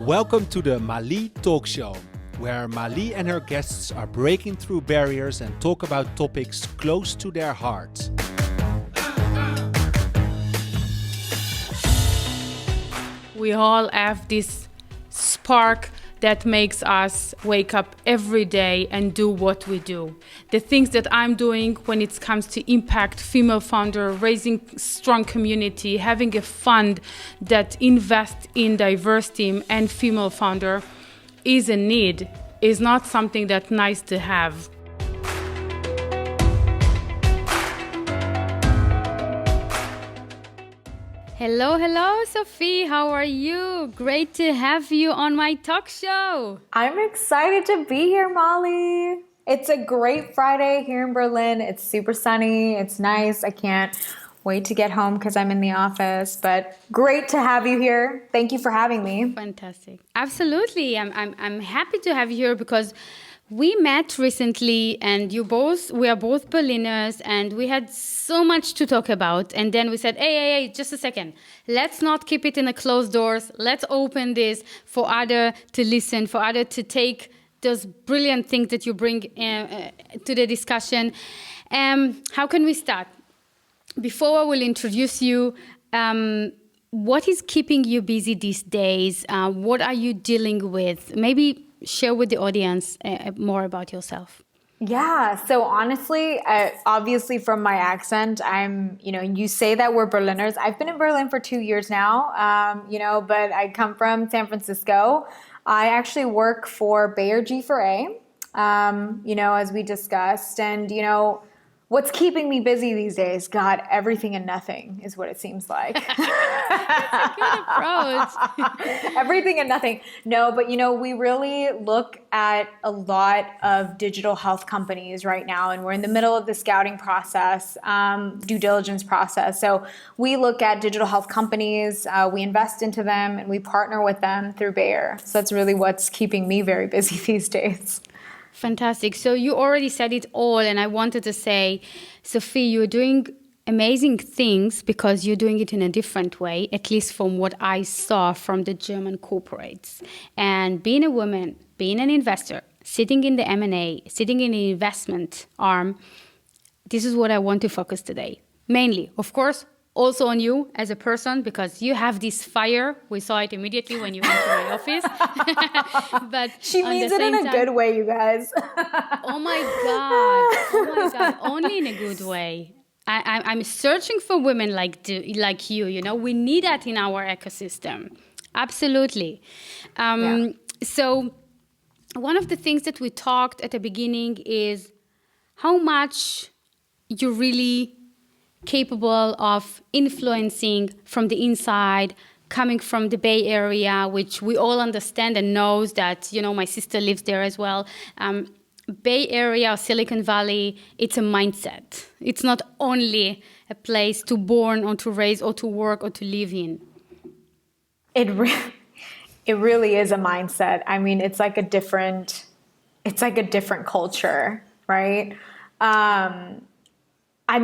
Welcome to the mali-talkshow, where Mali and her guests are breaking through barriers and talk about topics close to their hearts. We all have this spark that makes us wake up every day and do what we do. The things that I'm doing when it comes to impact female founder, raising strong community, having a fund that invests in diverse team and female founder is a need, is not something that's nice to have. Hello, Sophie. How are you? Great to have you on my talk show. I'm excited to be here, Molly. It's a great Friday here in Berlin. It's super sunny. It's nice. I can't wait to get home because I'm in the office. But great to have you here. Thank you for having me. Fantastic. Absolutely. I'm happy to have you here because we met recently and we are both Berliners and we had so much to talk about. And then we said, hey, just a second. Let's not keep it in the closed doors. Let's open this for others to listen, for others to take those brilliant things that you bring to the discussion. How can we start? Before I will introduce you, what is keeping you busy these days? What are you dealing with? Maybe share with the audience more about yourself. Yeah, so honestly, obviously from my accent, you say that we're Berliners. I've been in Berlin for 2 years now, but I come from San Francisco. I actually work for Bayer G4A, as we discussed. And, what's keeping me busy these days? God, everything and nothing is what it seems like. That's a good approach. Everything and nothing. No, but we really look at a lot of digital health companies right now, and we're in the middle of the scouting process, due diligence process. So we look at digital health companies, we invest into them, and we partner with them through Bayer. So that's really what's keeping me very busy these days. Fantastic. So you already said it all, and I wanted to say, Sophie, you're doing amazing things because you're doing it in a different way, at least from what I saw from the German corporates. And being a woman, being an investor, sitting in the M&A, sitting in the investment arm, this is what I want to focus today. Mainly, of course, also on you as a person, because you have this fire. We saw it immediately when you entered my office. But she means it in a good way, you guys. Oh my God. Only in a good way. I'm searching for women like you. We need that in our ecosystem. Absolutely. So one of the things that we talked at the beginning is how much you really capable of influencing from the inside, coming from the Bay Area, which we all understand and knows that, my sister lives there as well. Bay Area or Silicon Valley, it's a mindset. It's not only a place to born or to raise or to work or to live in. It really is a mindset. I mean, it's like a different culture, right? I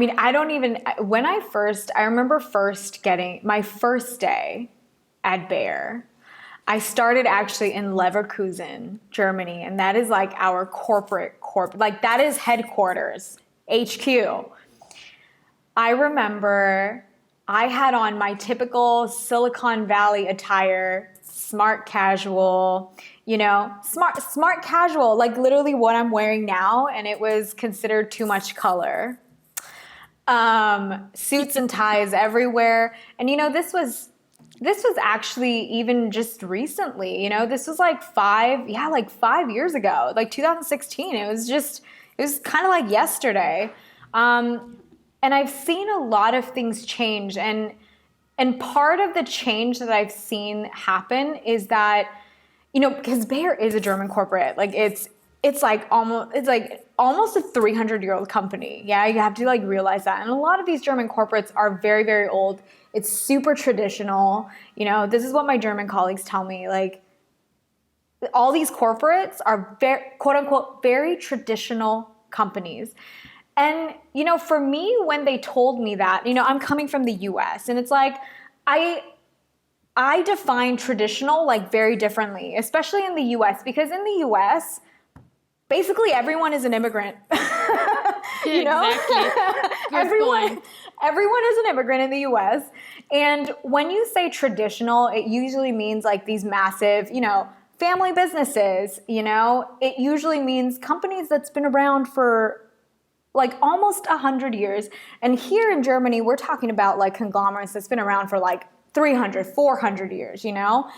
remember first getting my first day at Bayer. I started actually in Leverkusen, Germany, and that is like our corporate, like that is headquarters, HQ. I remember I had on my typical Silicon Valley attire, smart casual, smart casual, like literally what I'm wearing now, and it was considered too much color. Suits and ties everywhere. And, this was actually even just recently, this was like 5 years ago, like 2016. It was kind of like yesterday. And I've seen a lot of things change. And part of the change that I've seen happen is that, because Bayer is a German corporate, like it's almost a 300-year-old company. Yeah, you have to realize that. And a lot of these German corporates are very, very old. It's super traditional. This is what my German colleagues tell me. Like, all these corporates are very, quote unquote, very traditional companies. And, for me, when they told me that, I'm coming from the US, and it's like, I define traditional like very differently, especially in the US, because in the US, basically everyone is an immigrant. You know? Exactly. Good point. Everyone is an immigrant in the US. And when you say traditional, it usually means like these massive, you know, family businesses, you know, it usually means companies that's been around for like almost 100 years. And here in Germany, we're talking about like conglomerates that's been around for like 300, 400 years, you know?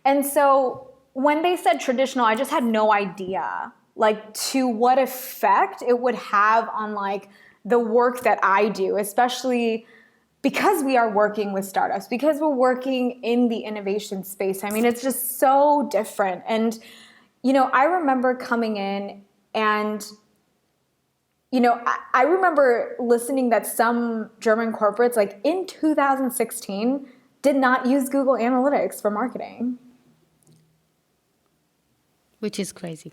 And so when they said traditional, I just had no idea like to what effect it would have on like the work that I do, especially because we are working with startups, because we're working in the innovation space. I mean, it's just so different. And, you know, I remember coming in and, you know, I remember listening that some German corporates, like in 2016, did not use Google Analytics for marketing. Which is crazy.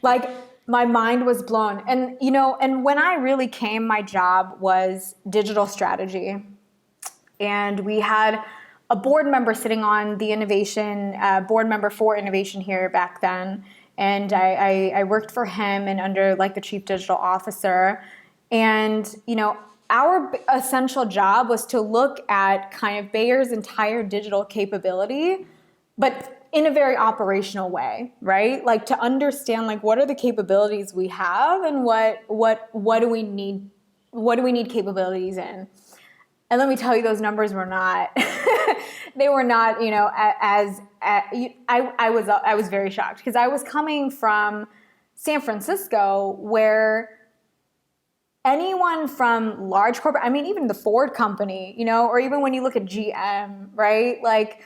Like my mind was blown. And, you know, and when I really came, my job was digital strategy. And we had a board member sitting on the innovation, board member for innovation here back then. And I worked for him and under like the chief digital officer. And, you know, our essential job was to look at kind of Bayer's entire digital capability, but in a very operational way, right? Like to understand like what are the capabilities we have and what do we need capabilities in. And let me tell you, those numbers were not they were not, you know, I was very shocked because I was coming from San Francisco where anyone from large corporate, I mean, even the Ford company, you know, or even when you look at GM, right? Like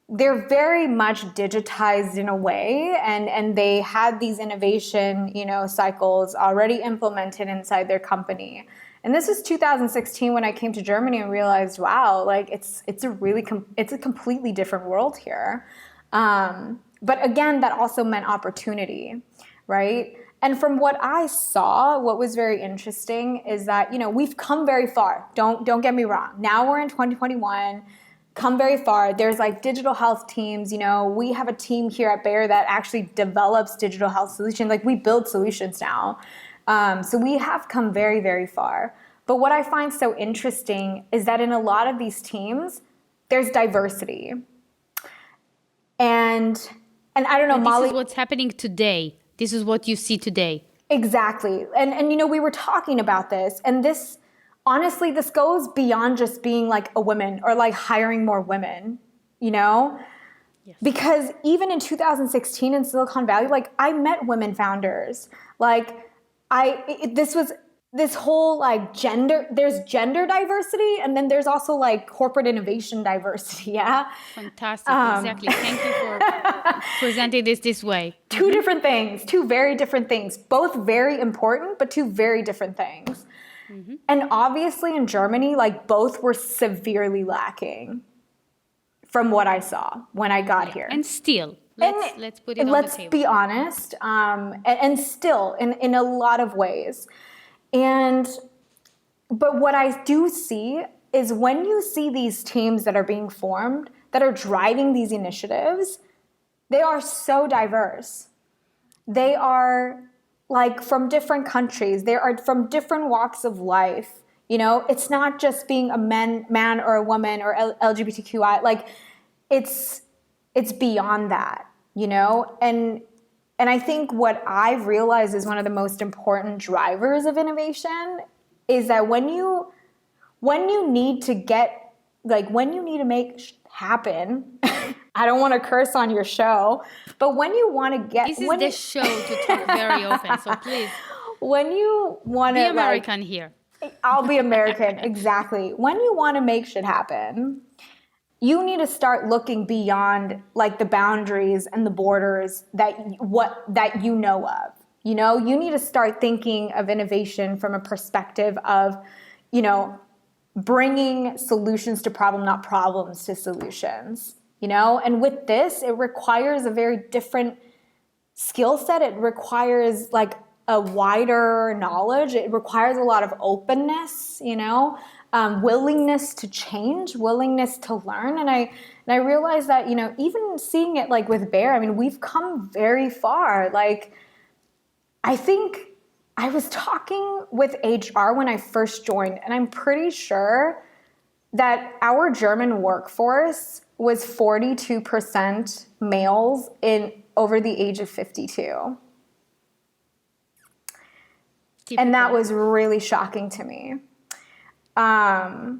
they're very much digitized in a way and they had these innovation, you know, cycles already implemented inside their company. And this was 2016 when I came to Germany and realized, wow, like it's a completely different world here. But again, that also meant opportunity, right? And from what I saw, what was very interesting is that, you know, we've come very far. Don't get me wrong. Now we're in 2021, come very far. There's like digital health teams, you know, we have a team here at Bayer that actually develops digital health solutions. Like we build solutions now. So we have come very, very far. But what I find so interesting is that in a lot of these teams, there's diversity. And I don't know, This is what's happening today. This is what you see today. Exactly. And you know, we were talking about this, and this, honestly, this goes beyond just being like a woman or like hiring more women, you know? Yes. Because even in 2016 in Silicon Valley, like I met women founders. Like this whole like there's gender diversity, and then there's also like corporate innovation diversity, yeah? Fantastic, exactly. Thank you for presenting this way. Two different things, two very different things, both very important, but two very different things. Mm-hmm. And obviously in Germany, like both were severely lacking from what I saw when I got here. And still, let's put it on the table. Let's be honest, and still in a lot of ways. But what I do see is when you see these teams that are being formed, that are driving these initiatives, they are so diverse. They are like from different countries. They are from different walks of life. You know, it's not just being a man or a woman or LGBTQI. Like it's beyond that, you know? And I think what I've realized is one of the most important drivers of innovation is that when you need to make happen, I don't want to curse on your show, but when you want to get... This is the show to talk very open, so please. When you want to... Be American here. I'll be American, exactly. When you want to make shit happen, you need to start looking beyond like the boundaries and the borders that you know of. You know, you need to start thinking of innovation from a perspective of, you know, bringing solutions to problem, not problems to solutions. You know, and with this, it requires a very different skill set. It requires like a wider knowledge. It requires a lot of openness, you know. willingness to change, willingness to learn. And I realized that, even seeing it like with Bear, I mean, we've come very far. Like, I think I was talking with HR when I first joined, and I'm pretty sure that our German workforce was 42% males over the age of 52. Typical. And that was really shocking to me. But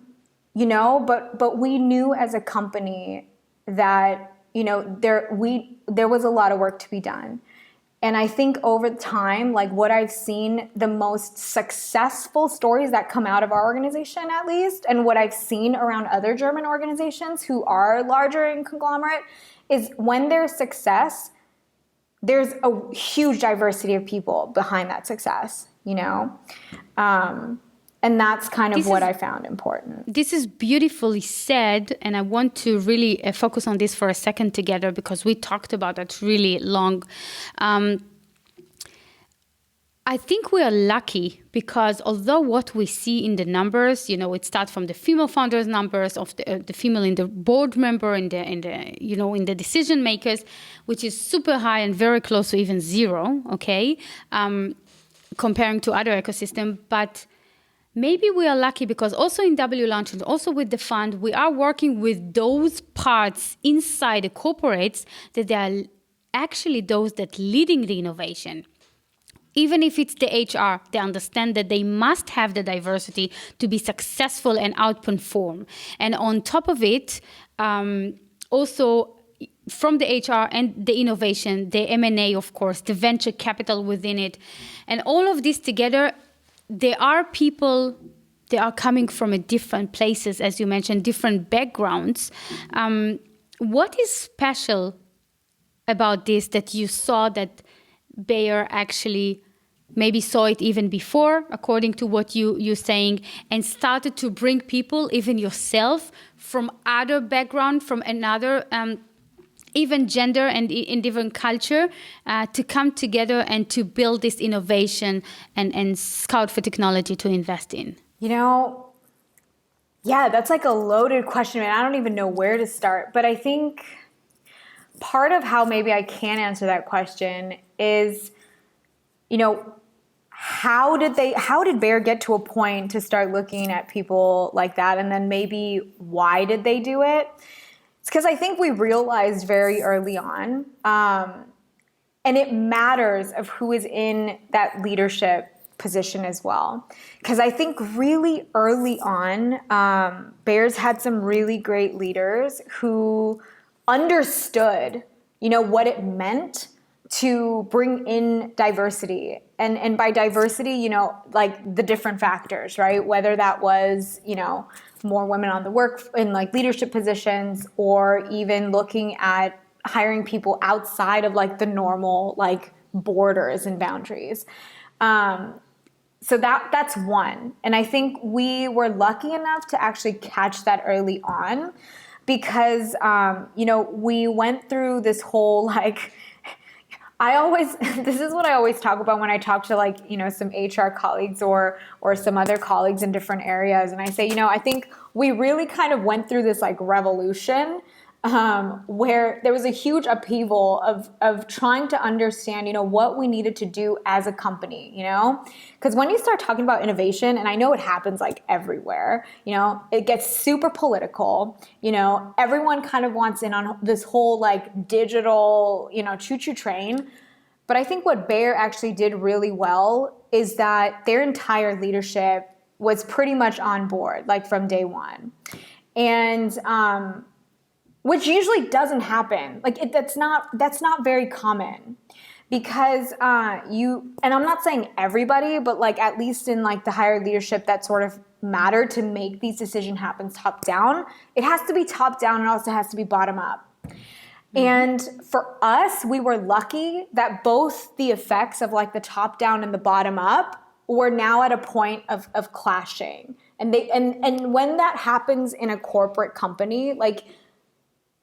we knew as a company that, there was a lot of work to be done. And I think over time, like what I've seen, the most successful stories that come out of our organization, at least, and what I've seen around other German organizations who are larger and conglomerate, is when there's success, there's a huge diversity of people behind that success, And that's kind of what I found important. This is beautifully said, and I want to really focus on this for a second together because we talked about that really long. I think we are lucky because although what we see in the numbers, it starts from the female founders numbers of the female in the board member in the decision makers, which is super high and very close to even zero, okay, comparing to other ecosystems, but maybe we are lucky because also in WLOUNGE and also with the fund, we are working with those parts inside the corporates that they are actually those that leading the innovation. Even if it's the HR, they understand that they must have the diversity to be successful and outperform. And on top of it, also from the HR and the innovation, the M&A, of course, the venture capital within it, and all of this together, there are people, they are coming from different places, as you mentioned, different backgrounds. What is special about this that you saw that Bayer actually maybe saw it even before, according to what you're saying, and started to bring people, even yourself, from other background, from another even gender and in different culture, to come together and to build this innovation and scout for technology to invest in? Yeah, that's like a loaded question, and I don't even know where to start. But I think part of how maybe I can answer that question is, how did Bayer get to a point to start looking at people like that? And then maybe why did they do it? It's because I think we realized very early on, and it matters of who is in that leadership position as well. Because I think really early on, Bayer's had some really great leaders who understood, what it meant to bring in diversity. And by diversity, like the different factors, right? Whether that was, more women on the work in like leadership positions, or even looking at hiring people outside of like the normal like borders and boundaries. So that's one. And I think we were lucky enough to actually catch that early on because, we went through this whole like, this is what I always talk about when I talk to like, some HR colleagues or some other colleagues in different areas. And I say, I think we really kind of went through this like revolution where there was a huge upheaval of trying to understand, what we needed to do as a company, because when you start talking about innovation, and I know it happens like everywhere, it gets super political, everyone kind of wants in on this whole like digital, choo-choo train. But I think what Bayer actually did really well is that their entire leadership was pretty much on board, like from day one. And, which usually doesn't happen. Like that's not very common because and I'm not saying everybody, but like at least in like the higher leadership that sort of matter to make these decisions happen top down, it has to be top down and also has to be bottom up. Mm-hmm. And for us, we were lucky that both the effects of like the top down and the bottom up were now at a point of clashing. And when that happens in a corporate company, like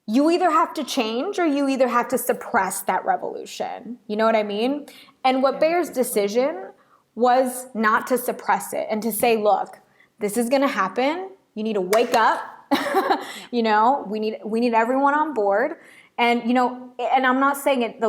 you either have to change or you either have to suppress that revolution. You know what I mean? And what Bayer's decision was not to suppress it and to say, look, this is going to happen. You need to wake up. You know, we need everyone on board. And, you know, and I'm not saying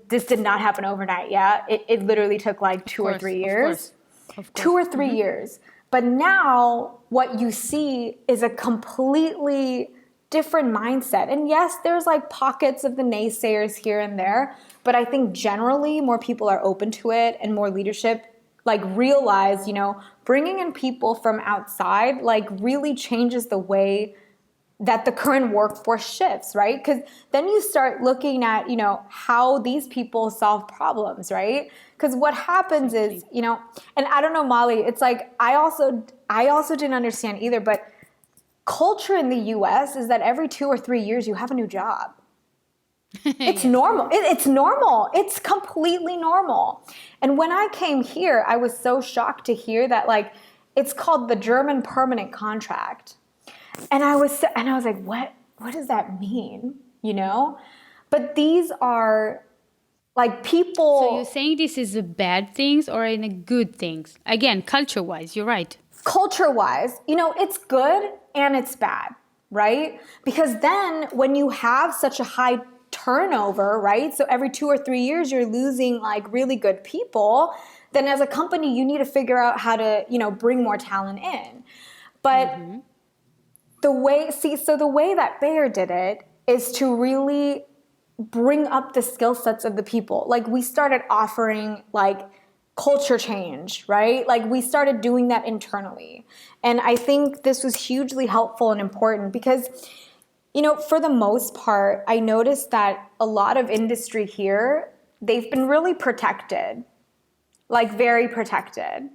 this did not happen overnight. Yeah. It literally took like 2 or 3 years, of course. 2 or 3 years. But now what you see is a completely different mindset. And yes, there's like pockets of the naysayers here and there, but I think generally more people are open to it and more leadership like realize, you know, bringing in people from outside like really changes the way that the current workforce shifts, right? Because then you start looking at, you know, how these people solve problems, right? Because what happens is, you know, and I don't know, Molly, it's like, I also didn't understand either, but culture in the US is that every 2 or 3 years you have a new job. It's normal. It's normal. It's completely normal. And when I came here, I was so shocked to hear that like, it's called the German permanent contract. And I was like, what does that mean? You know? But these are like people. So you're saying this is a bad things or in a good things? Again, culture-wise, you're right. Culture-wise, you know, it's good and it's bad, right? Because then when you have such a high turnover, right? So every 2 or 3 years you're losing like really good people, then as a company you need to figure out how to, you know, bring more talent in. But the way that Bayer did it is to really bring up the skill sets of the people. Like we started offering like culture change, right? Like we started doing that internally. And I think this was hugely helpful and important because, you know, for the most part, I noticed that a lot of industry here, they've been really protected, like very protected.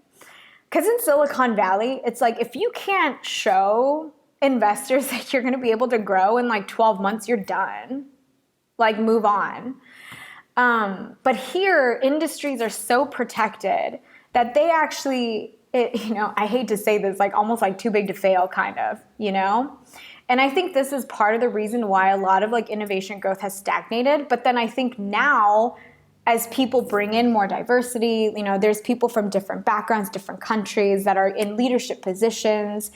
Because in Silicon Valley, it's like if you can't show investors that you're going to be able to grow in like 12 months, you're done. Like move on. But here, industries are so protected that they actually, you know, I hate to say this, like almost like too big to fail kind of, you know? And I think this is part of the reason why a lot of like innovation growth has stagnated. But then I think now, as people bring in more diversity, you know, there's people from different backgrounds, different countries that are in leadership positions.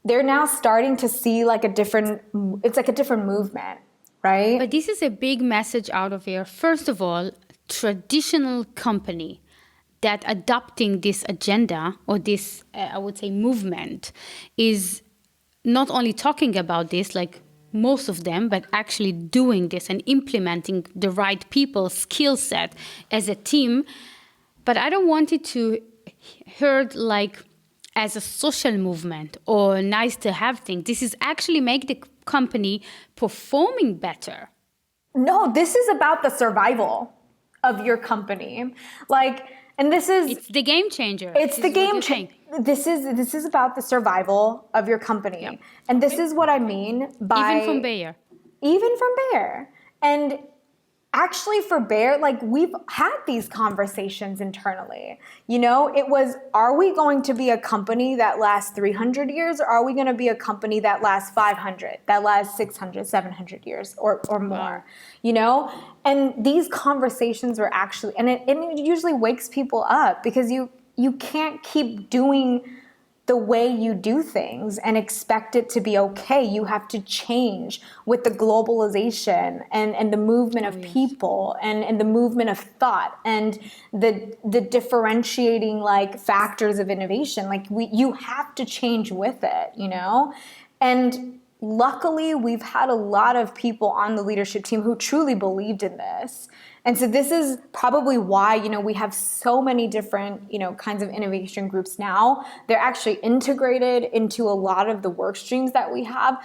They're now starting to see like it's like a different movement, right? But this is a big message out of here. First of all, traditional company that adopting this agenda or this, I would say, movement is not only talking about this, like most of them, but actually doing this and implementing the right people skill set as a team. But I don't want it to heard like as a social movement or nice to have thing. This is actually make the company performing better. No, this is about the survival of your company. Like, and it's the game changer. It's the game changer. This is about the survival of your company. Yep. And this is what I mean by even from Bayer. And actually for Bayer, like we've had these conversations internally. You know, it was, are we going to be a company that lasts 300 years or are we going to be a company that lasts 500, that lasts 600, 700 years or more, you know? And these conversations were actually, and it usually wakes people up because you can't keep doing the way you do things and expect it to be okay. You have to change with the globalization and the movement of people and the movement of thought and the differentiating like factors of innovation. Like you have to change with it, you know? And luckily we've had a lot of people on the leadership team who truly believed in this. And so this is probably why, you know, we have so many different, you know, kinds of innovation groups now. They're actually integrated into a lot of the work streams that we have.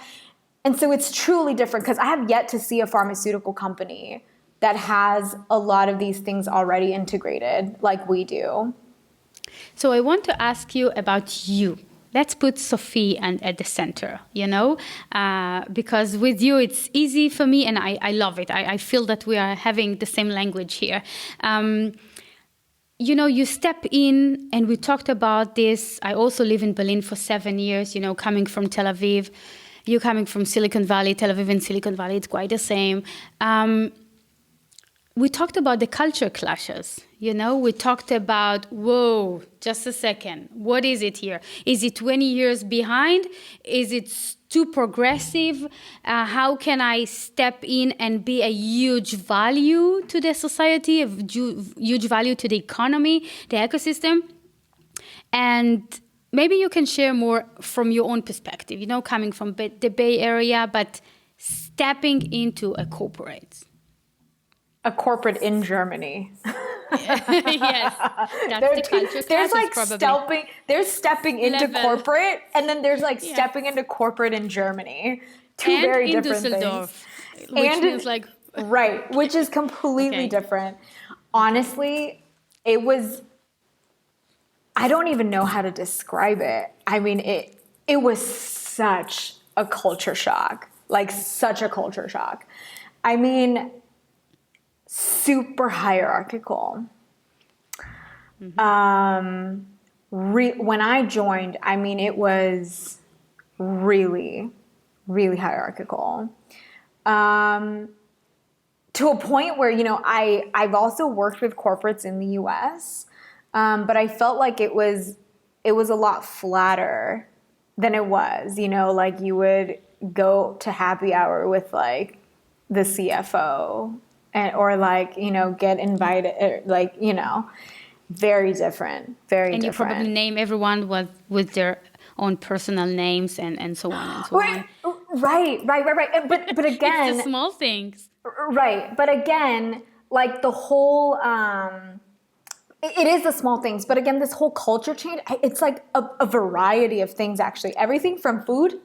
And so it's truly different because I have yet to see a pharmaceutical company that has a lot of these things already integrated like we do. So I want to ask you about you. Let's put Sophie at the center, you know, because with you it's easy for me and I love it. I feel that we are having the same language here. You know, you step in and we talked about this. I also live in Berlin for 7 years, you know, coming from Tel Aviv. You coming from Silicon Valley, Tel Aviv and Silicon Valley, it's quite the same. We talked about the culture clashes, We talked about, whoa, just a second. What is it here? Is it 20 years behind? Is it too progressive? How can I step in and be a huge value to the society, a huge value to the economy, the ecosystem? And maybe you can share more from your own perspective, coming from the Bay Area, but stepping into a corporate. A corporate in Germany. Yes, that's the culture there's classes probably. There's stepping into Level. corporate, and then there's stepping into corporate in Germany. Two And very in different Düsseldorf, things. which means right, which is completely different. Honestly, it was. I don't even know how to describe it. I mean, it was such a culture shock, such a culture shock. I mean, super hierarchical. Mm-hmm. When I joined, I mean, it was really, really hierarchical. To a point where, I've also worked with corporates in the US, but I felt like it was a lot flatter than it was, you would go to happy hour with the CFO or get invited, very different, very and different. You probably name everyone with their own personal names and so on and so on. Right. But again, it's the small things. Right. But again, the whole, it is the small things, but again, this whole culture change, it's a variety of things, actually. Everything from food,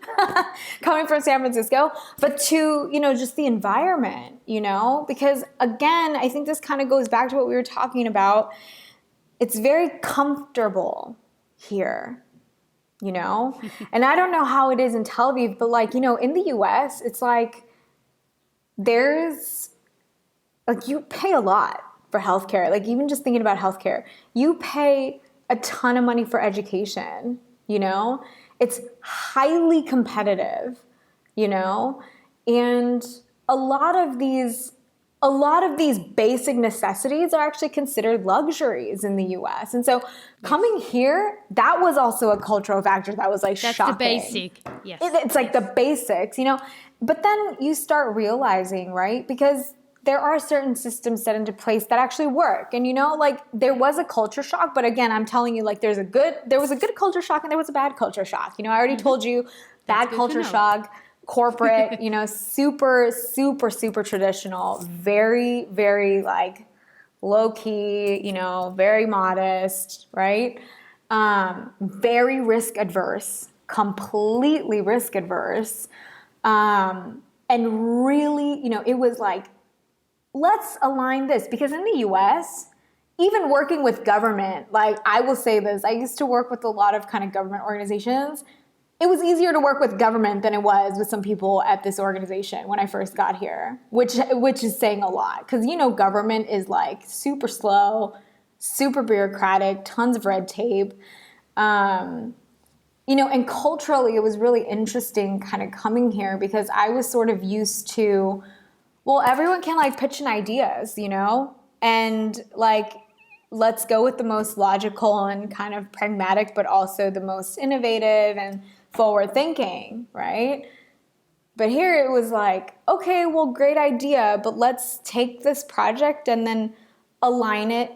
coming from San Francisco, but to, just the environment, because again, I think this kind of goes back to what we were talking about. It's very comfortable here, and I don't know how it is in Tel Aviv, but in the US, it's there's, you pay a lot for healthcare. Even just thinking about healthcare, you pay a ton of money for education, it's highly competitive, and a lot of these basic necessities are actually considered luxuries in the US. And so coming here, that was also a cultural factor that was That's shocking. the basic, yes. It's the basics, but then you start realizing, right? Because there are certain systems set into place that actually work. And there was a culture shock, but again, I'm telling you, there was a good culture shock and there was a bad culture shock. I already told you, bad culture shock, corporate, super, super, super traditional, very, very low key, very modest, right? Very risk adverse, completely risk adverse. And really, it was let's align this, because in the US, even working with government, I will say this, I used to work with a lot of kind of government organizations. It was easier to work with government than it was with some people at this organization when I first got here, which is saying a lot, because government is super slow, super bureaucratic, tons of red tape. And culturally it was really interesting kind of coming here, because I was sort of used to, well, everyone can pitch in ideas, and let's go with the most logical and kind of pragmatic, but also the most innovative and forward thinking, right? But here it was okay, well, great idea, but let's take this project and then align it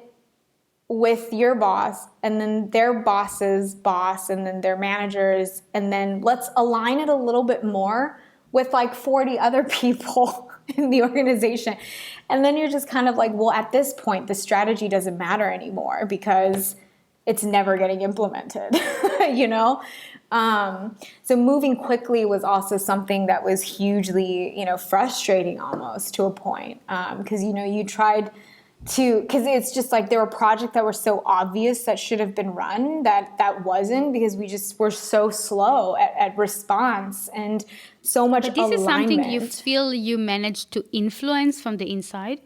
with your boss and then their boss's boss and then their managers, and then let's align it a little bit more with 40 other people in the organization. And then you're just kind of well, at this point, the strategy doesn't matter anymore because it's never getting implemented, So moving quickly was also something that was hugely, frustrating almost to a point. Because, you tried to, because it's just there were projects that were so obvious that should have been run that wasn't, because we just were so slow at response and so much alignment. But this is something you feel you managed to influence from the inside?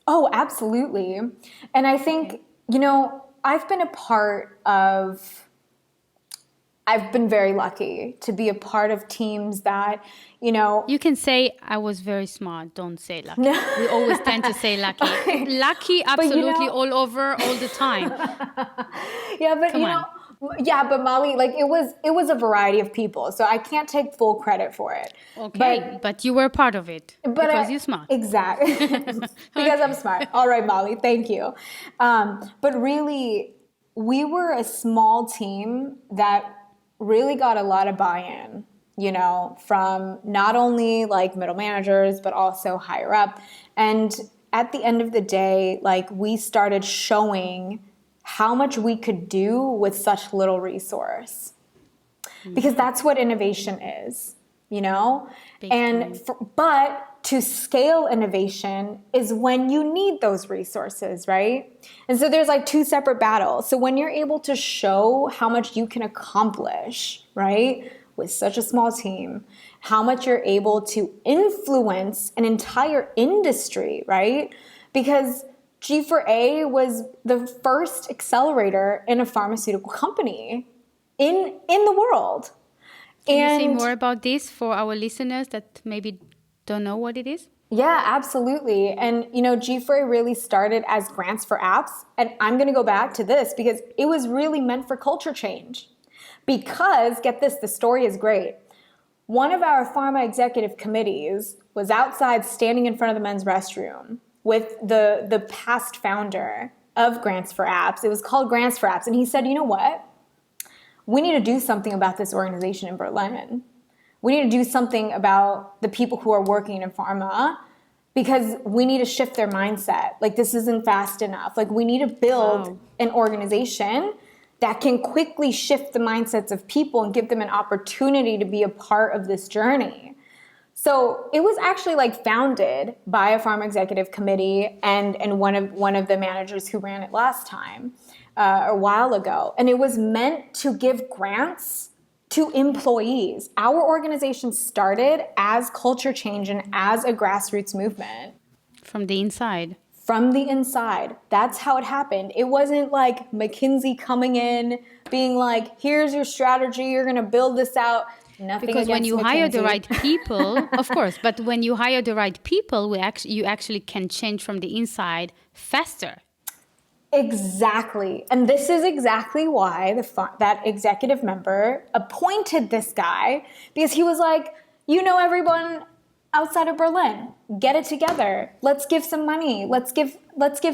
Oh, absolutely. And I think, I've been a part of I've been very lucky to be a part of teams that, you know. You can say I was very smart. Don't say lucky. We always tend to say lucky. Lucky, absolutely, all over, all the time. Yeah, but Come on. yeah, but Molly, like it was a variety of people, so I can't take full credit for it. Okay, but you were part of it because you're smart. Exactly, because I'm smart. All right, Molly, thank you. But really, we were a small team that really got a lot of buy-in, you know, from not only like middle managers, but also higher up. And at the end of the day, like we started showing how much we could do with such little resource. Because that's what innovation is, you know? But to scale innovation is when you need those resources, right? And so there's like two separate battles. So when you're able to show how much you can accomplish, right, with such a small team, how much you're able to influence an entire industry, right? Because G4A was the first accelerator in a pharmaceutical company in the world. Can you say more about this for our listeners that maybe don't know what it is? Yeah, absolutely. And, you know, G4A really started as grants for apps. And I'm going to go back to this because it was really meant for culture change. Because, get this, the story is great. One of our pharma executive committees was outside standing in front of the men's restroom with the past founder of Grants for Apps. It was called Grants for Apps. And he said, you know what? We need to do something about this organization in Berlin. We need to do something about the people who are working in pharma because we need to shift their mindset. Like, this isn't fast enough. Like, we need to build an organization that can quickly shift the mindsets of people and give them an opportunity to be a part of this journey. So it was actually like founded by a pharma executive committee and one of the managers who ran it last time, a while ago. And it was meant to give grants to employees. Our organization started as culture change and as a grassroots movement. From the inside. From the inside. That's how it happened. It wasn't like McKinsey coming in, being like, here's your strategy, you're going to build this out. Nothing because when you McKinsey. hire the right people, of course, but when you hire the right people, you actually can change from the inside faster. Exactly. And this is exactly why that executive member appointed this guy, because he was like, you know, everyone outside of Berlin, get it together. Let's give some money. Let's give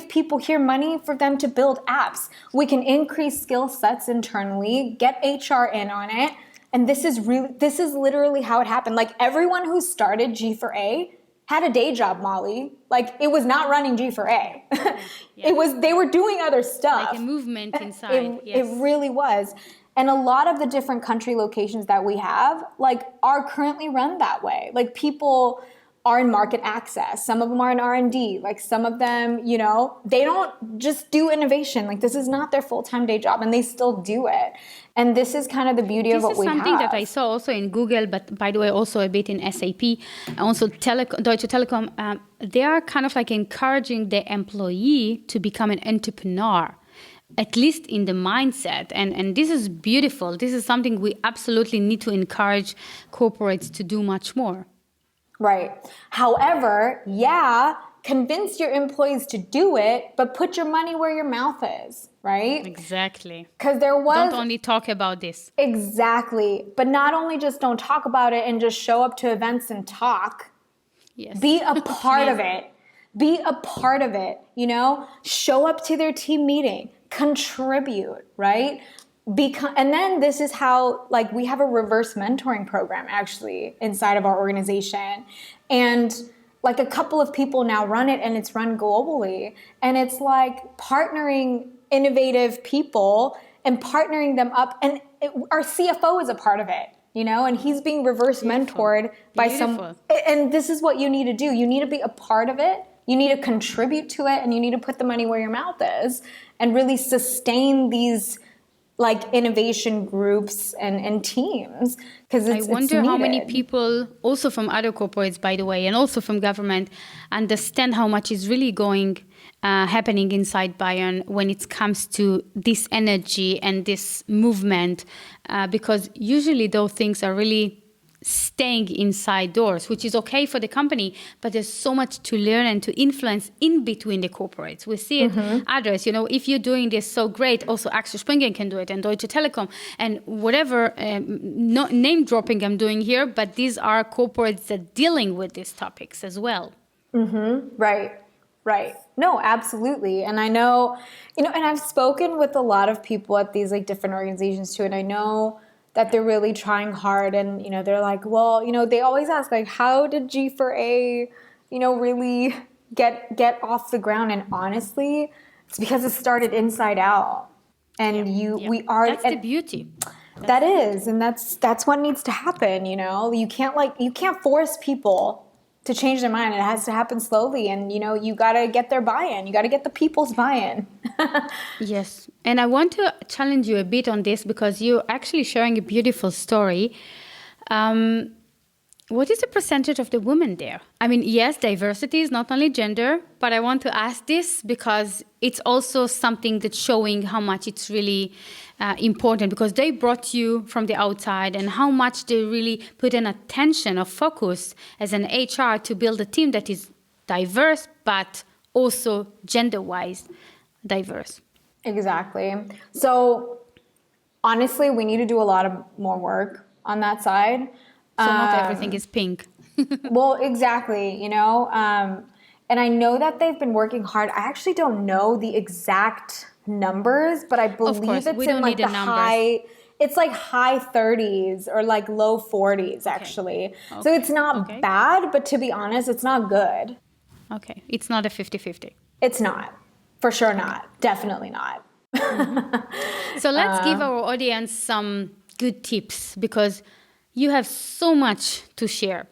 people here money for them to build apps. We can increase skill sets internally, get HR in on it. And this is literally how it happened. Like, everyone who started G4A had a day job, Molly. Like, it was not running G4A. Yeah. They were doing other stuff. Like a movement inside. It really was. And a lot of the different country locations that we have, like, are currently run that way. Like, people are in market access. Some of them are in R&D. Like, some of them, you know, they don't just do innovation. Like, this is not their full-time day job, and they still do it. And this is kind of the beauty of what we have. This is something that I saw also in Google, but by the way, also a bit in SAP, and also Deutsche Telekom. They are kind of like encouraging the employee to become an entrepreneur, at least in the mindset. And this is beautiful. This is something we absolutely need to encourage corporates to do much more. Right. However, convince your employees to do it, but put your money where your mouth is, right? Exactly. Because don't only talk about this. Exactly. But not only just don't talk about it and just show up to events and talk. Yes. Be a part of it. Be a part of it, you know? Show up to their team meeting. Contribute, right? And then this is how, like, we have a reverse mentoring program actually inside of our organization. And like, a couple of people now run it, and it's run globally. And it's like partnering innovative people and partnering them up. And our CFO is a part of it, you know, and he's being reverse mentored by some. And this is what you need to do. You need to be a part of it. You need to contribute to it, and you need to put the money where your mouth is and really sustain these like innovation groups and teams, because I wonder how many needed. people, also from other corporates, by the way, and also from government, understand how much is really happening inside Bayern when it comes to this energy and this movement, because usually those things are really staying inside doors, which is okay for the company, but there's so much to learn and to influence in between the corporates. We see it others, if you're doing this so great, also Axel Springer can do it, and Deutsche Telekom, and whatever name dropping I'm doing here, but these are corporates that are dealing with these topics as well. Right. No, absolutely. And I know, and I've spoken with a lot of people at these like different organizations too, and I know that they're really trying hard, and they're like, well, they always ask like, how did G4A, really get off the ground? And honestly, it's because it started inside out, and we are. That's the beauty. That is, and that's what needs to happen. You can't force people to change their mind. It has to happen slowly, and you got to get their buy-in. You got to get the people's buy-in. Yes, and I want to challenge you a bit on this, because you're actually sharing a beautiful story. What is the percentage of the women there? I mean, yes, diversity is not only gender, but I want to ask this because it's also something that's showing how much it's really important, because they brought you from the outside, and how much they really put an attention or focus as an HR to build a team that is diverse, but also gender-wise diverse. Exactly. So honestly, we need to do a lot of more work on that side. So not everything is pink. Well, exactly, and I know that they've been working hard. I actually don't know the exact numbers, but I believe it's in like the high, it's like high 30s or like low 40s actually. Okay. So it's not bad, but to be honest, it's not good. Okay. It's not a 50-50. It's not. For sure not. Definitely not. So let's give our audience some good tips, because you have so much to share,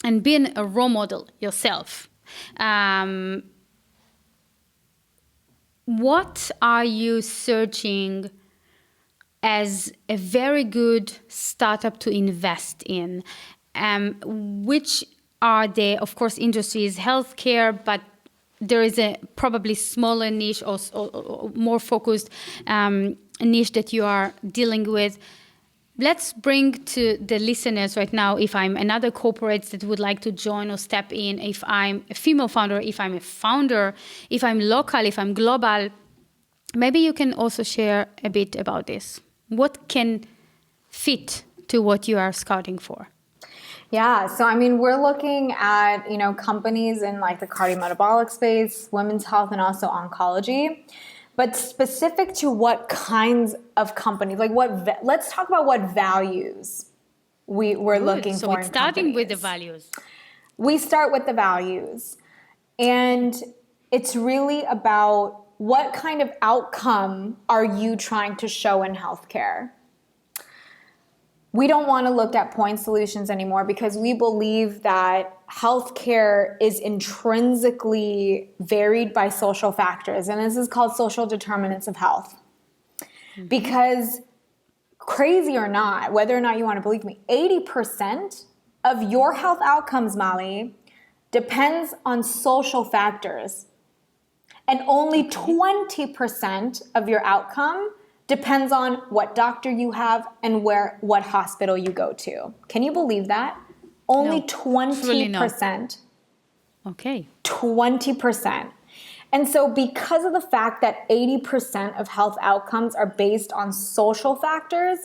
and being a role model yourself. What are you searching as a very good startup to invest in? Which are the, of course, industries, healthcare, but there is a probably smaller niche or more focused niche that you are dealing with. Let's bring to the listeners right now, if I'm another corporate that would like to join or step in, if I'm a female founder, if I'm a founder, if I'm local, if I'm global, maybe you can also share a bit about this. What can fit to what you are scouting for? Yeah, so I mean, we're looking at, companies in like the cardiometabolic space, women's health, and also oncology. But specific to what kinds of companies, like let's talk about what values we're looking for. So it's starting with the values. We start with the values. And it's really about what kind of outcome are you trying to show in healthcare? We don't want to look at point solutions anymore, because we believe that healthcare is intrinsically varied by social factors. And this is called social determinants of health. Mm-hmm. Because crazy or not, whether or not you want to believe me, 80% of your health outcomes, Mali, depends on social factors. And only 20% of your outcome depends on what doctor you have and what hospital you go to. Can you believe that? Only 20%. Really not. Okay. 20%. And so because of the fact that 80% of health outcomes are based on social factors,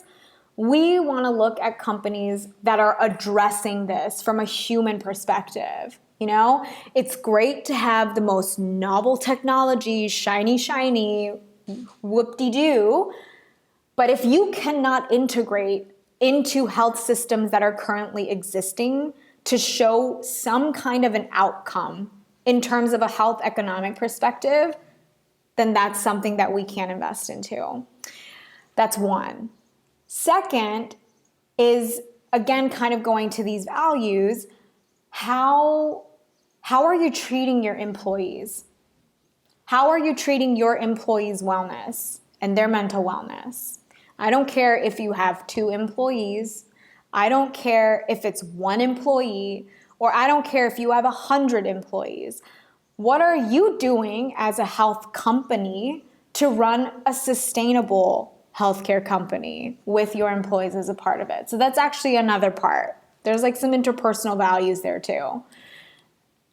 we want to look at companies that are addressing this from a human perspective. It's great to have the most novel technology, shiny, whoop-de-doo. But if you cannot integrate into health systems that are currently existing to show some kind of an outcome in terms of a health economic perspective, then that's something that we can invest into. That's one. Second is, again, kind of going to these values, how are you treating your employees? How are you treating your employees' wellness and their mental wellness? I don't care if you have 2 employees. I don't care if it's 1 employee, or I don't care if you have 100 employees. What are you doing as a health company to run a sustainable healthcare company with your employees as a part of it? So that's actually another part. There's like some interpersonal values there too.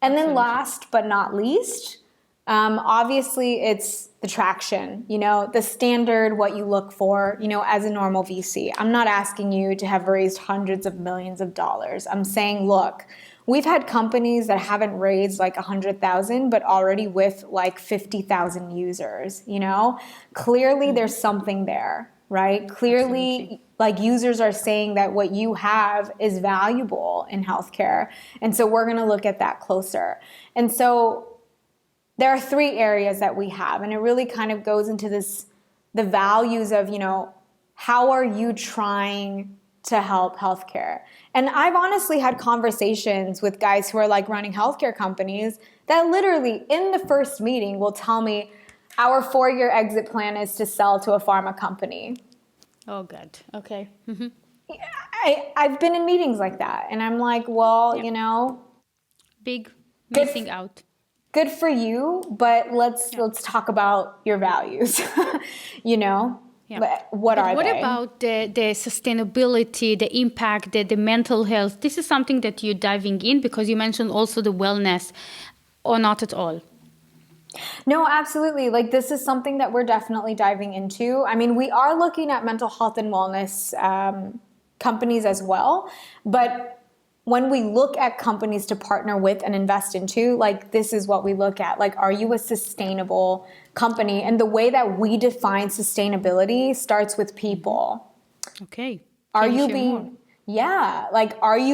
And then last but not least, obviously it's the traction, the standard, what you look for, as a normal VC. I'm not asking you to have raised hundreds of millions of dollars. I'm saying, look, we've had companies that haven't raised like 100,000, but already with like 50,000 users, Clearly there's something there, right? Clearly, absolutely. Like users are saying that what you have is valuable in healthcare. And so we're going to look at that closer. And so there are 3 areas that we have, and it really kind of goes into the values of, how are you trying to help healthcare? And I've honestly had conversations with guys who are like running healthcare companies that literally in the first meeting will tell me, our 4-year exit plan is to sell to a pharma company. Oh, good. Okay. Mm-hmm. I've been in meetings like that, and I'm like, well, big missing out. Good for you, but let's talk about your values. But what are they? What about the sustainability, the impact, the mental health? This is something that you're diving in because you mentioned also the wellness, or not at all? No, absolutely. Like this is something that we're definitely diving into. I mean, we are looking at mental health and wellness companies as well. But when we look at companies to partner with and invest into, like this is what we look at. Like, are you a sustainable company? And the way that we define sustainability starts with people. Okay. Are you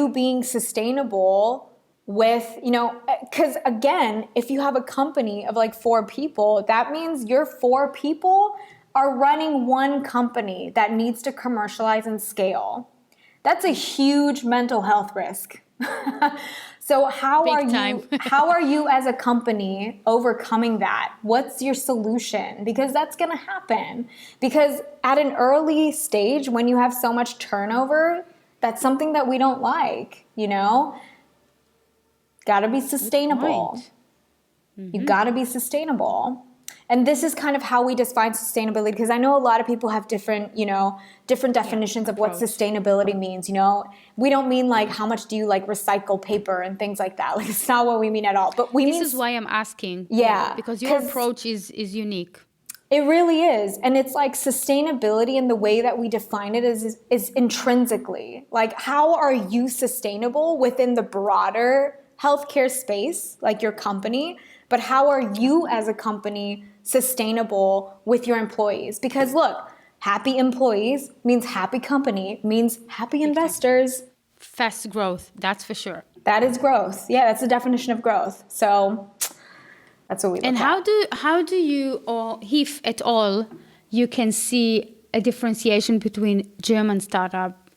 being sustainable with, because again, if you have a company of like 4 people, that means your 4 people are running one company that needs to commercialize and scale. That's a huge mental health risk. So how are you as a company overcoming that? What's your solution? Because that's going to happen. Because at an early stage, when you have so much turnover, that's something that we don't like, Got to be sustainable. Mm-hmm. You got to be sustainable. And this is kind of how we define sustainability, because I know a lot of people have different definitions of what sustainability means. We don't mean like how much do you like recycle paper and things like that. Like it's not what we mean at all. But this is why I'm asking. Yeah, because your approach is unique. It really is. And it's like sustainability, and the way that we define it is intrinsically. Like, how are you sustainable within the broader healthcare space, like your company? But how are you as a company sustainable with your employees? Because look, happy employees means happy company, means happy investors. Fast growth, that's for sure. That is growth. Yeah, that's the definition of growth. So that's what we look at. And how do you, or if at all, you can see a differentiation between German startup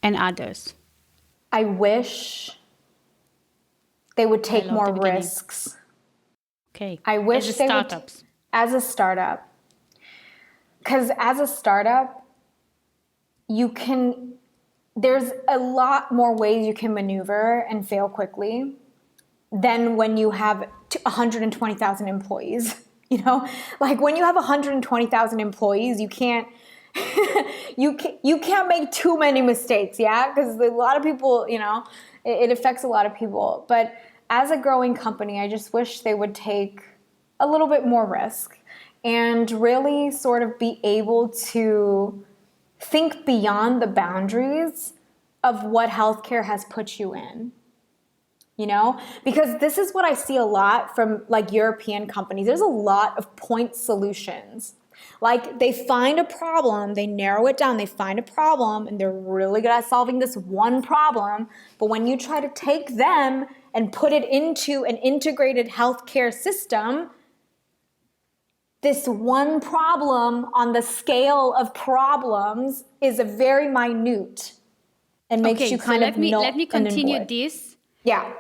and others? I wish they would take more risks. Okay. I wish as they startups. would, as a startup. Because as a startup, there's a lot more ways you can maneuver and fail quickly than when you have 120,000 employees. Like when you have 120,000 employees, you can't you can't make too many mistakes, because a lot of people, it affects a lot of people. But as a growing company, I just wish they would take a little bit more risk and really sort of be able to think beyond the boundaries of what healthcare has put you in. Because this is what I see a lot from like European companies. There's a lot of point solutions. Like they find a problem, they narrow it down, they find a problem, and they're really good at solving this one problem. But when you try to take them and put it into an integrated healthcare system, this one problem on the scale of problems is a very minute and makes you kind of null let me continue this. Yeah.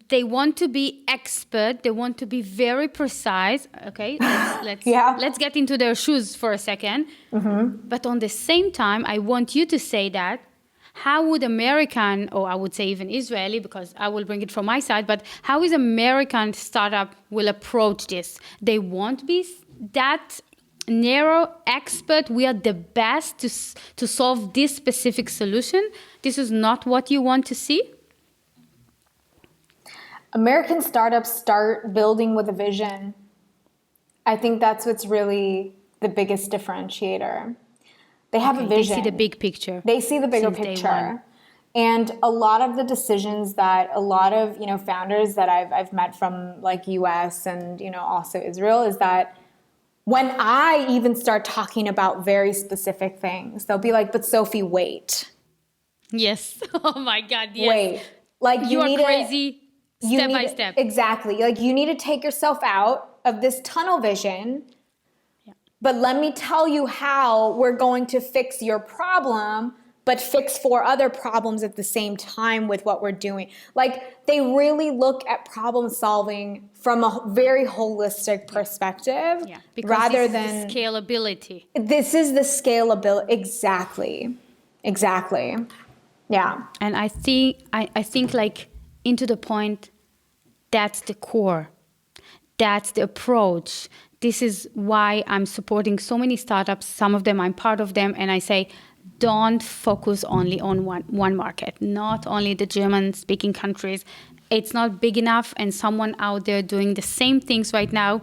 they want to be expert. They want to be very precise. Okay, let's get into their shoes for a second. But on the same time, I want you to say that how would American, or I would say even Israeli, because I will bring it from my side, but how is American startup will approach this? They won't be that narrow expert. We are the best to solve this specific solution. This is not what you want to see. American startups start building with a vision. I think that's what's really the biggest differentiator. They have a vision. They see the big picture. They see the bigger picture. And a lot of the decisions that a lot of, founders that I've met from like US and, also Israel is that when I even start talking about very specific things, they'll be like, but Sophie, wait. Yes. Oh my God. Yes. Wait. Like you are crazy. Step by step. Exactly. Like you need to take yourself out of this tunnel vision. Yeah. But let me tell you how we're going to fix your problem, but fix 4 other problems at the same time with what we're doing. Like they really look at problem solving from a very holistic perspective, rather than the scalability. This is the scalability. Exactly. Yeah. And I think like into the point, that's the core. That's the approach. This is why I'm supporting so many startups. Some of them, I'm part of them. And I say, don't focus only on one market, not only the German-speaking countries. It's not big enough. And someone out there doing the same things right now.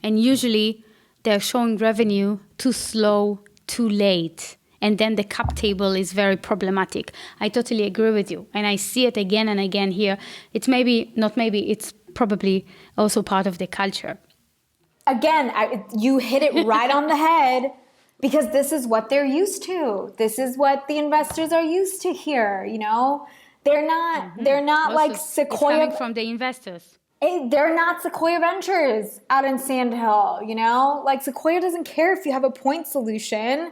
And usually they're showing revenue too slow, too late. And then the cap table is very problematic. I totally agree with you. And I see it again and again here. It's it's probably also part of the culture. Again, you hit it right on the head, because this is what they're used to. This is what the investors are used to here, They're not also, like Sequoia. It's coming from the investors. They're not Sequoia Ventures out in Sand Hill, Like Sequoia doesn't care if you have a point solution.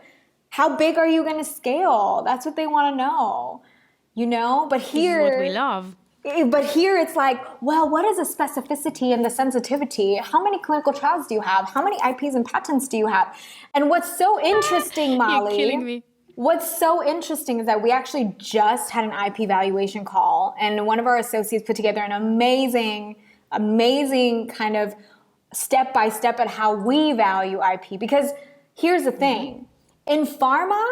How big are you going to scale? That's what they want to know, But here, this is what we love. But here it's like, well, what is the specificity and the sensitivity? How many clinical trials do you have? How many IPs and patents do you have? And what's so interesting, Mali, you're killing me. What's so interesting is that we actually just had an IP valuation call, and one of our associates put together an amazing kind of step-by-step at how we value IP. Because here's the thing. In pharma,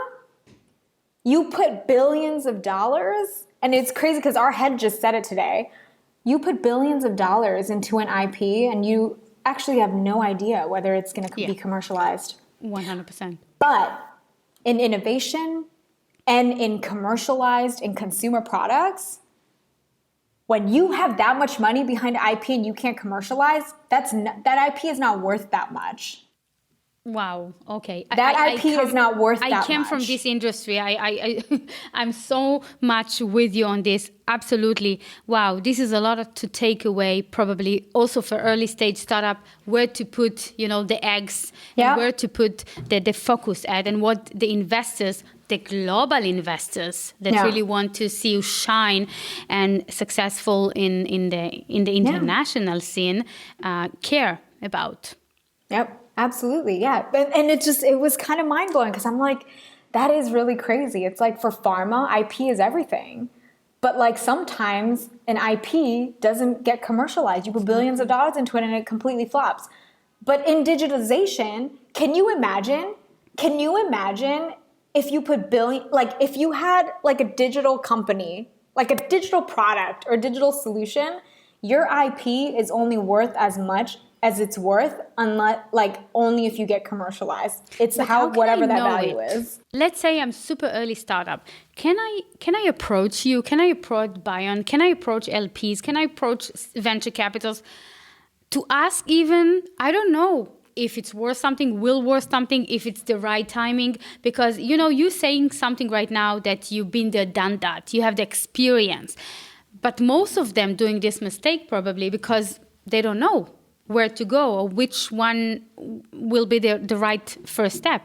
you put billions of dollars, and it's crazy because our head just said it today. You put billions of dollars into an IP, and you actually have no idea whether it's going to be commercialized. 100%. But in innovation and in commercialized and consumer products, when you have that much money behind IP and you can't commercialize, that IP is not worth that much. Wow. Okay. That IP is not worth that much. I came from this industry. I'm so much with you on this. Absolutely. Wow. This is a lot to take away, probably also for early stage startup, where to put, the eggs, and where to put the focus at, and what the investors, the global investors that really want to see you shine and successful in the international scene care about. Yep. Absolutely, yeah. And it was kind of mind-blowing, because I'm like, that is really crazy. It's like for pharma, IP is everything. But like sometimes an IP doesn't get commercialized. You put billions of dollars into it and it completely flops. But in digitalization, can you imagine if you put if you had like a digital company, like a digital product or digital solution, your IP is only worth as much as it's worth, unless only if you get commercialized. It's whatever that value is. Let's say I'm super early startup. Can I approach you? Can I approach Baum? Can I approach LPs? Can I approach venture capitals to ask even, I don't know if it's worth something, if it's the right timing? Because, you're saying something right now that you've been there, done that. You have the experience. But most of them doing this mistake probably because they don't know where to go or which one will be the right first step.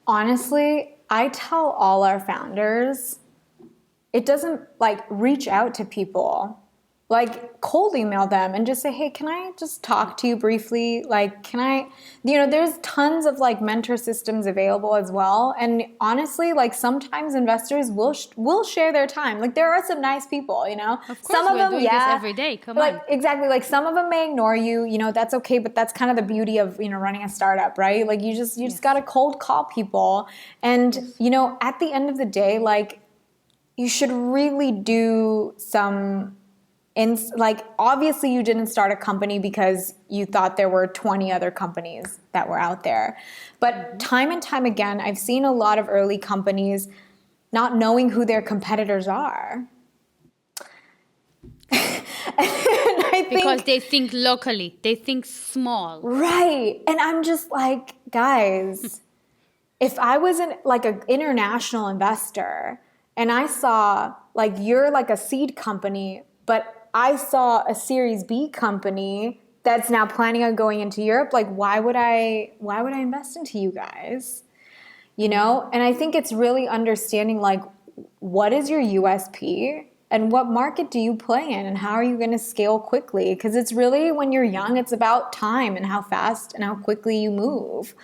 Honestly, I tell all our founders, it doesn't reach out to people like cold email them and just say, hey, can I just talk to you briefly? Like, can I, there's tons of like mentor systems available as well. And honestly, like sometimes investors will share their time. Like there are some nice people, Of course, some of we're them, doing this every day. Come on. Exactly. Like some of them may ignore you, that's okay. But that's kind of the beauty of, running a startup, right? Like you just got to cold call people. And, at the end of the day, like you should really do some, like obviously you didn't start a company because you thought there were 20 other companies that were out there. But time and time again, I've seen a lot of early companies not knowing who their competitors are. Because they think locally, they think small. Right. And I'm just like, guys, if I was an international investor and I saw like you're like a seed company, but I saw a Series B company that's now planning on going into Europe, like why would I invest into you guys? And I think it's really understanding like what is your USP and what market do you play in and how are you going to scale quickly? Because it's really when you're young, it's about time and how fast and how quickly you move,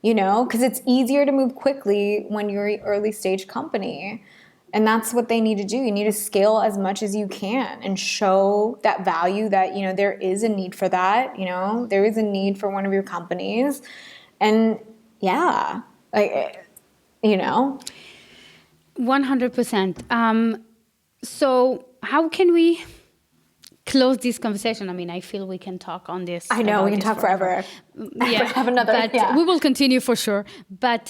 because it's easier to move quickly when you're an early stage company. And that's what they need to do. You need to scale as much as you can and show that value that, there is a need for that. There is a need for one of your companies. And yeah, 100%. So how can we close this conversation? I mean, I feel we can talk on this. I know, we can talk forever. Yeah, have another, but we will continue for sure. But,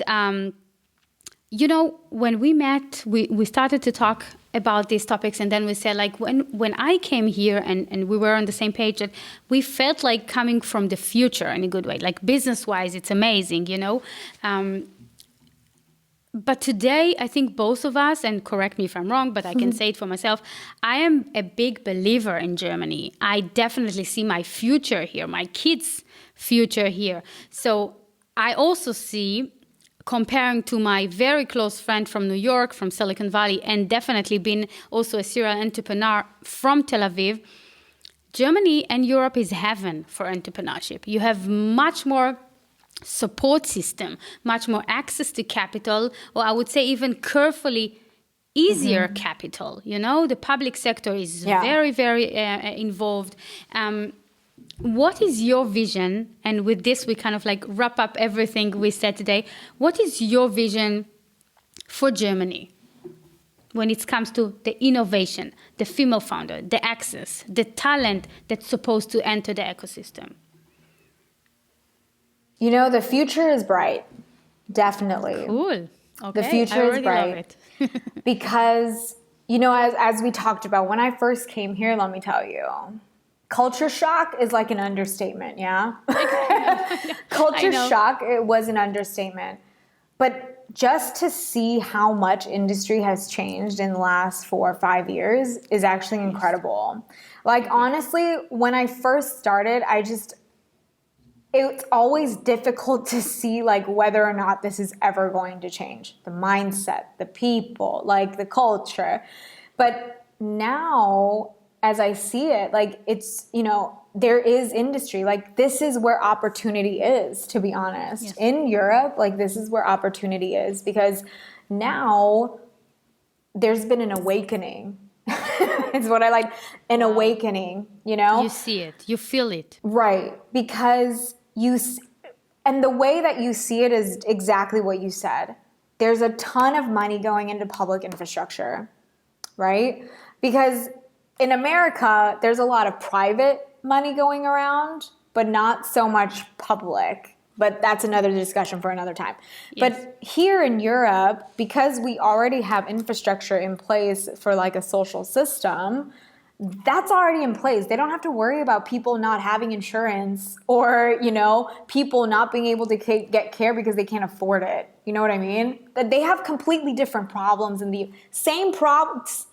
when we met, we started to talk about these topics, and then we said, like, when I came here and we were on the same page, that we felt like coming from the future in a good way. Like, business-wise, it's amazing, But today, I think both of us, and correct me if I'm wrong, but I can say it for myself, I am a big believer in Germany. I definitely see my future here, my kids' future here. So I also see, comparing to my very close friend from New York, from Silicon Valley, and definitely been also a serial entrepreneur from Tel Aviv, Germany and Europe is heaven for entrepreneurship. You have much more support system, much more access to capital, or I would say even carefully easier capital. The public sector is very, very involved. What is your vision? And with this, we kind of like wrap up everything we said today. What is your vision for Germany when it comes to the innovation, the female founder, the access, the talent that's supposed to enter the ecosystem? The future is bright. Definitely. Cool. Okay. The future is bright. Because, as we talked about, when I first came here, let me tell you, culture shock is like an understatement, yeah? Culture shock, it was an understatement. But just to see how much industry has changed in the last 4 or 5 years is actually incredible. Like, honestly, when I first started, it's always difficult to see like whether or not this is ever going to change. The mindset, the people, like the culture. But now, as I see it, like it's, there is industry. Like this is where opportunity is, to be honest. Yes. In Europe, like this is where opportunity is because now there's been an awakening. It's what I like, an awakening, You see it, you feel it. Right, because and the way that you see it is exactly what you said. There's a ton of money going into public infrastructure, right? Because in America, there's a lot of private money going around, but not so much public. But that's another discussion for another time. Yes. But here in Europe, because we already have infrastructure in place for like a social system, that's already in place. They don't have to worry about people not having insurance or, people not being able to get care because they can't afford it. You know what I mean? That they have completely different problems and the same problems.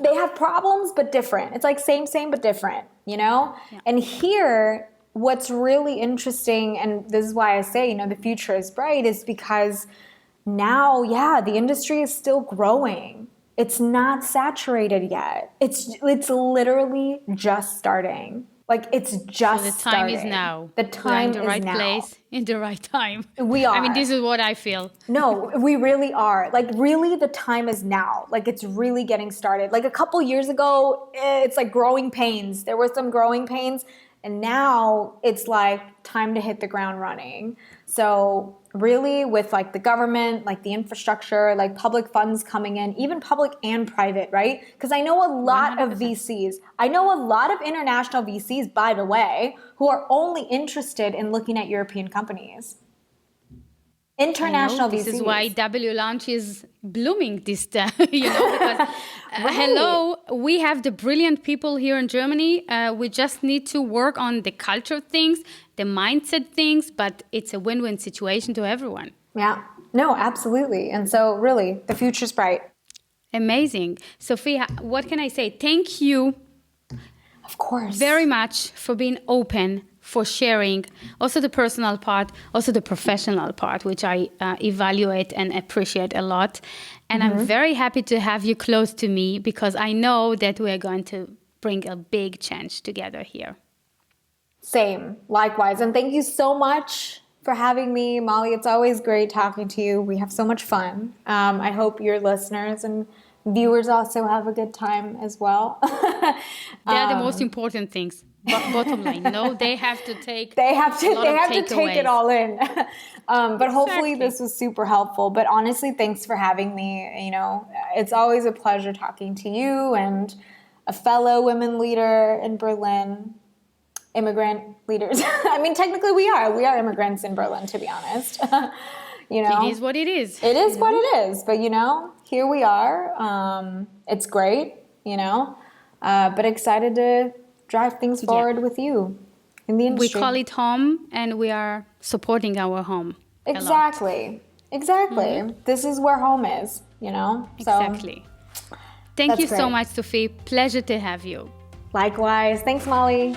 They have problems, but different. It's like same, but different, Yeah. And here, what's really interesting, and this is why I say, the future is bright, is because now, the industry is still growing. it's not saturated yet. It's literally just starting. Like it's just So the time is starting. now. The We're time in the right is now. place, in the right time. We are. I mean, this is what I feel. No, we really are. Like really the time is now. Like it's really getting started. Like a couple years ago, it's like growing pains. There were some growing pains, and now it's like time to hit the ground running. So really with like the government, like the infrastructure, like public funds coming in, even public and private, right? Because I know a lot 100%. of VCs. I know a lot of international VCs, by the way, who are only interested in looking at European companies. International VCs. This is why WLOUNGE is blooming this time, because hello, we have the brilliant people here in Germany. We just need to work on the culture things, the mindset things, but it's a win-win situation to everyone. Yeah, no, absolutely. And so really, the future's bright. Amazing. Sophie, what can I say? Thank you. Of course. Very much for being open, for sharing, also the personal part, also the professional part, which I evaluate and appreciate a lot. And I'm very happy to have you close to me because I know that we're going to bring a big change together here. Same, likewise. And thank you so much for having me, Molly. It's always great talking to you. We have so much fun. I hope your listeners and viewers also have a good time as well. They're the most important things. Bottom line, they have to take. They have to take it all in. But hopefully Exactly. this was super helpful. But honestly, thanks for having me. It's always a pleasure talking to you and a fellow women leader in Berlin, immigrant leaders. I mean, technically we are immigrants in Berlin, to be honest. It is what it is. It is what it is. But here we are. It's great. But excited to drive things forward with you in the industry. We call it home, and we are supporting our home. Exactly. This is where home is, So, exactly. Thank you so great. much, Sophie. Pleasure to have you. Likewise. Thanks, Molly.